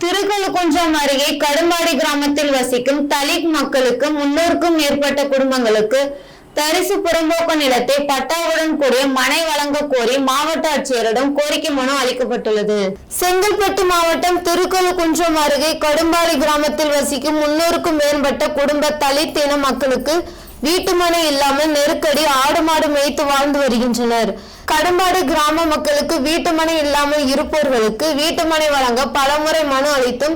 திருக்கழுக்குன்றம் அருகே கடும்பாடி கிராமத்தில் வசிக்கும் தலித் மக்களுக்கு 300க்கும் மேற்பட்ட குடும்பங்களுக்கு தரிசு புறம்போக்கு நிலத்தை பட்டாவுடன் கூடிய மனை வழங்க கோரி மாவட்ட ஆட்சியரிடம் கோரிக்கை மனு அளிக்கப்பட்டுள்ளது. செங்கல்பட்டு மாவட்டம் திருக்கழுக்குன்றம் அருகே கடும்பாடி கிராமத்தில் வசிக்கும் 300க்கும் மேற்பட்ட குடும்ப தலித் இன மக்களுக்கு வீட்டுமனை இல்லாமல் நெருக்கடி ஆடு மாடு மேய்த்து வாழ்ந்து வருகின்றனர். கடும்பாடி கிராம மக்களுக்கு வீட்டுமனை இல்லாமல் இருப்பவர்களுக்கு வீட்டுமனை வழங்க பலமுறை மனு அளித்தும்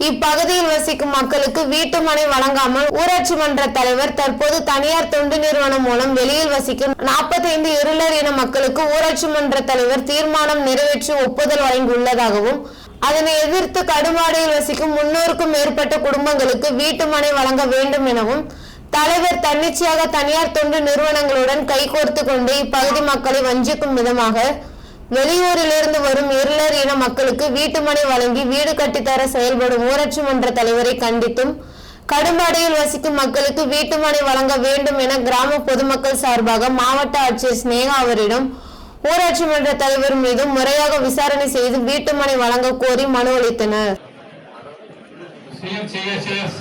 இப்பகுதியில் வசிக்கும் மக்களுக்கு வீட்டுமனை வழங்காமல் ஊராட்சி மன்ற தலைவர் தற்போது தனியார் தொண்டு நிறுவனம் மூலம் வெளியில் வசிக்கும் 45 இருளர் இன மக்களுக்கு ஊராட்சி மன்ற தலைவர் தீர்மானம் நிறைவேற்றி ஒப்புதல் வழங்கியுள்ளதாகவும் அதனை எதிர்த்து கடும்பாடியில் வசிக்கும் 300க்கும் மேற்பட்ட குடும்பங்களுக்கு வீட்டுமனை வழங்க வேண்டும் எனவும் தலைவர் தன்னிச்சையாக தனியார் தொண்டு நிறுவனங்களுடன் கைகோர்த்து கொண்டு இப்பகுதி மக்களை வஞ்சிக்கும் விதமாக வெளியூரிலிருந்து வரும் இருளர் இன மக்களுக்கு வீட்டுமனை வழங்கி வீடு கட்டித்தர செயல்படும் ஊராட்சி மன்ற தலைவரை கண்டித்தும் கடும்பாடியில் வசிக்கும் மக்களுக்கு வீட்டுமனை வழங்க வேண்டும் என கிராம பொதுமக்கள் சார்பாக மாவட்ட ஆட்சியர் ஸ்னேகா அவரிடம் ஊராட்சி மன்ற தலைவர் மீது முறையாக விசாரணை செய்து வீட்டுமனை வழங்க கோரி மனு அளித்தனர். CM CHS